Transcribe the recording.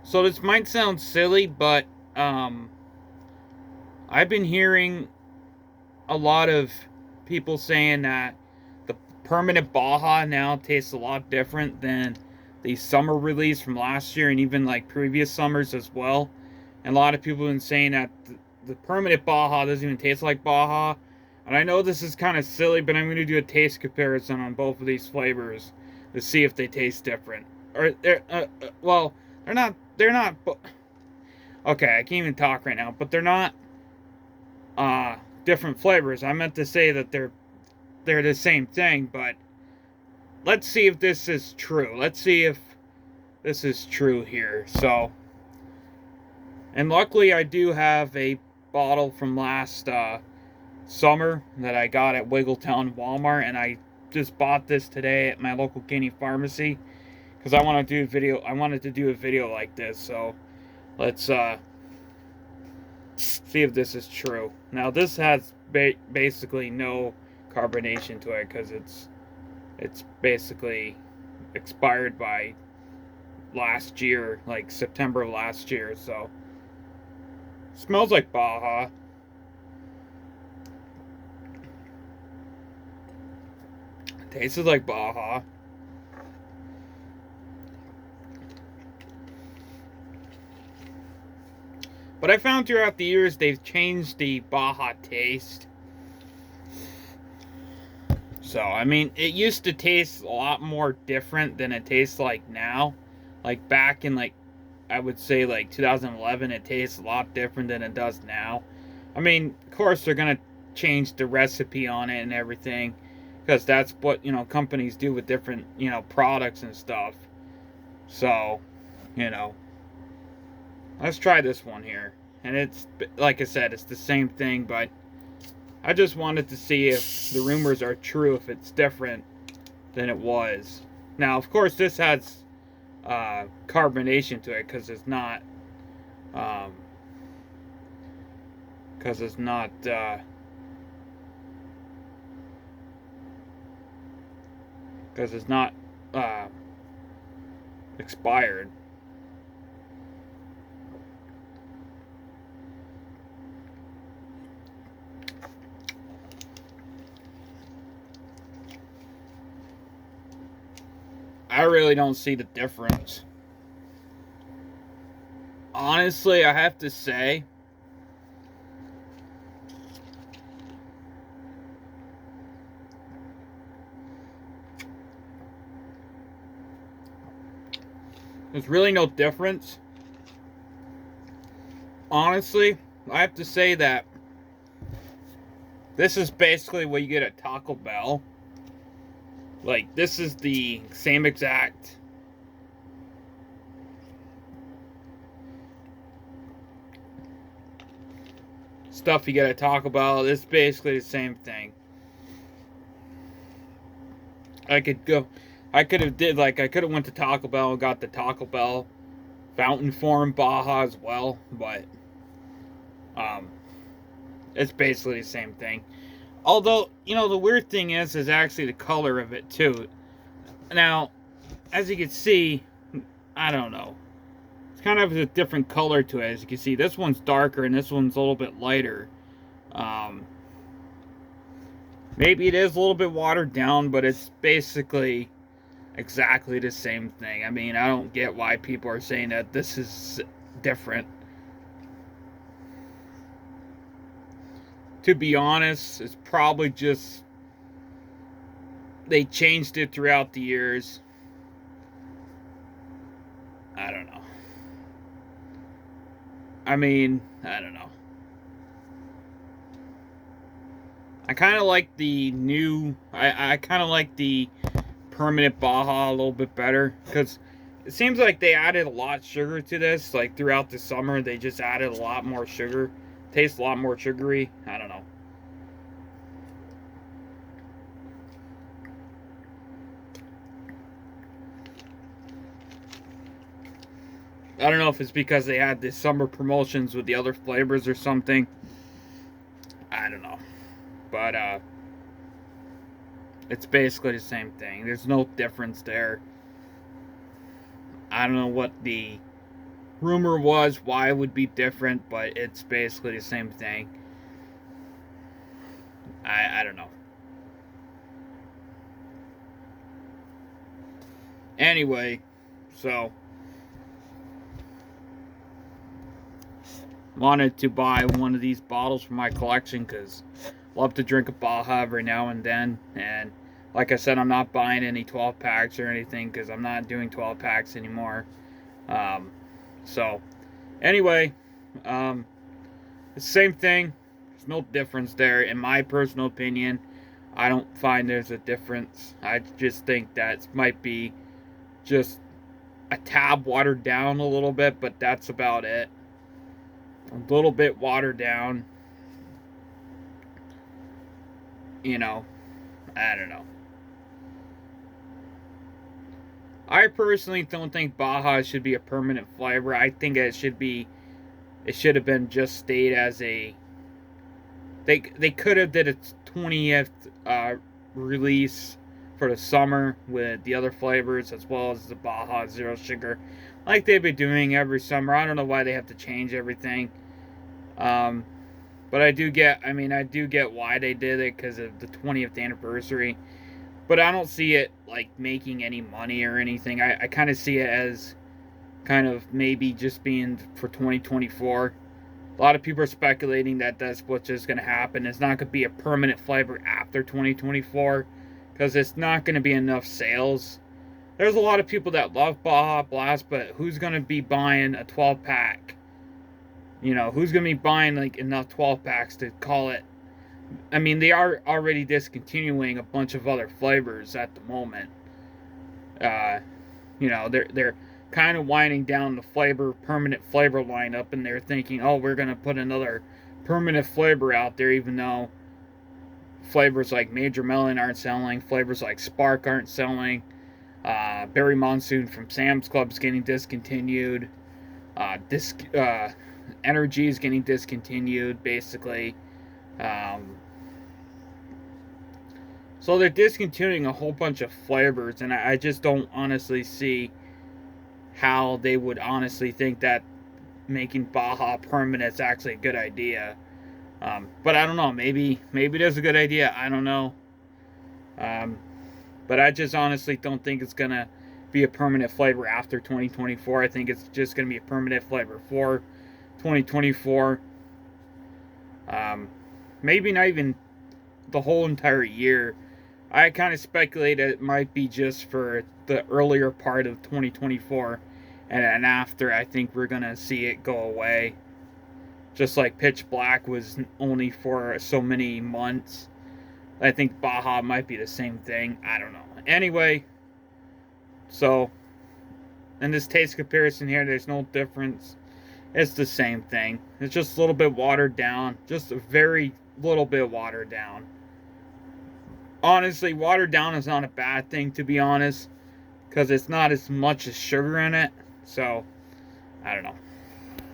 So this might sound silly, but um, I've been hearing a lot of people saying that the permanent Baja now tastes a lot different than the summer release from last year and even like previous summers as well. And a lot of people have been saying that the permanent Baja doesn't even taste like Baja. And I know this is kind of silly, but I'm going to do a taste comparison on both of these flavors to see if they taste different. Or well, they're not. They're not. Okay, I can't even talk right now. But they're not uh different flavors. I meant to say that they're the same thing, but let's see if this is true. Let's see if this is true here. So, and luckily I do have a bottle from last summer that I got at Wiggletown Walmart, and I just bought this today at my local Guinea pharmacy because I want to do a video. I wanted to do a video like this, so let's see if this is true. Now this has basically no carbonation to it because it's basically expired by last year, like September of last year. So smells like Baja. Tastes like Baja. But I found throughout the years they've changed the Baja taste. So, I mean, it used to taste a lot more different than it tastes like now. Like back in like I would say like 2011, it tastes a lot different than it does now. I mean, of course they're going to change the recipe on it and everything because that's what, companies do with different, products and stuff. So, you know, let's try this one here. And it's, like I said, it's the same thing, but I just wanted to see if the rumors are true, if it's different than it was. Now, of course, this has carbonation to it because it's not, um, because it's not, because it's not uh, expired. I really don't see the difference. Honestly, I have to say, there's really no difference. Honestly, I have to say that this is basically what you get at Taco Bell. Like, this is the same exact stuff you get at Taco Bell. It's basically the same thing. I could go, I could have did like I could have went to Taco Bell and got the Taco Bell Fountain Form Baja as well, but um, it's basically the same thing. Although, the weird thing is actually the color of it too. Now, as you can see, I don't know. It's kind of a different color to it. As you can see, this one's darker and this one's a little bit lighter. Um, Maybe it is a little bit watered down, but it's basically exactly the same thing. I mean, I don't get why people are saying that this is different. To be honest, it's probably just they changed it throughout the years. I don't know. I mean, I don't know. I kind of like the new. I kind of like the permanent Baja a little bit better because it seems like they added a lot of sugar to this. Like throughout the summer, they just added a lot more sugar. Tastes a lot more sugary. I don't know. I don't know if it's because they had the summer promotions with the other flavors or something. I don't know. But it's basically the same thing. There's no difference there. I don't know what the rumor was why it would be different, but it's basically the same thing. I don't know. Anyway, so wanted to buy one of these bottles for my collection because love to drink a Baja every now and then. And like I said, I'm not buying any 12 packs or anything because I'm not doing 12 packs anymore. So anyway, it's the same thing. There's no difference there in my personal opinion. I don't find there's a difference. I just think that might be just a tad watered down a little bit, but that's about it. A little bit watered down. You know, I don't know. I personally don't think Baja should be a permanent flavor. I think it should have been just stayed as a. They could have did its 20th release for the summer with the other flavors as well as the Baja Zero Sugar, like they've been doing every summer. I don't know why they have to change everything. But I do get why they did it because of the 20th anniversary. But I don't see it like making any money or anything. I kind of see it as kind of maybe just being for 2024. A lot of people are speculating that that's what's just going to happen. It's not going to be a permanent flavor after 2024 because it's not going to be enough sales. There's a lot of people that love Baja Blast, but who's going to be buying a 12 pack? You know, who's going to be buying like enough 12 packs to call it? I mean, they are already discontinuing a bunch of other flavors at the moment. You know, they're kind of winding down the permanent flavor lineup, and they're thinking, oh, we're going to put another permanent flavor out there, even though flavors like Major Melon aren't selling, flavors like Spark aren't selling, Berry Monsoon from Sam's Club is getting discontinued, Energy is getting discontinued, basically. So they're discontinuing a whole bunch of flavors, and I just don't honestly see how they would honestly think that making Baja permanent is actually a good idea. But I don't know. Maybe it is a good idea. I don't know. But I just honestly don't think it's gonna be a permanent flavor after 2024. I think it's just gonna be a permanent flavor for 2024. Maybe not even the whole entire year. I kind of speculate it might be just for the earlier part of 2024, and then after I think we're gonna see it go away. Just like Pitch Black was only for so many months. I think Baja might be the same thing. I don't know. Anyway, so in this taste comparison here, there's no difference. It's the same thing. It's just a little bit watered down. Just a very little bit watered down. Honestly, watered down is not a bad thing, to be honest, because it's not as much as sugar in it. So, I don't know.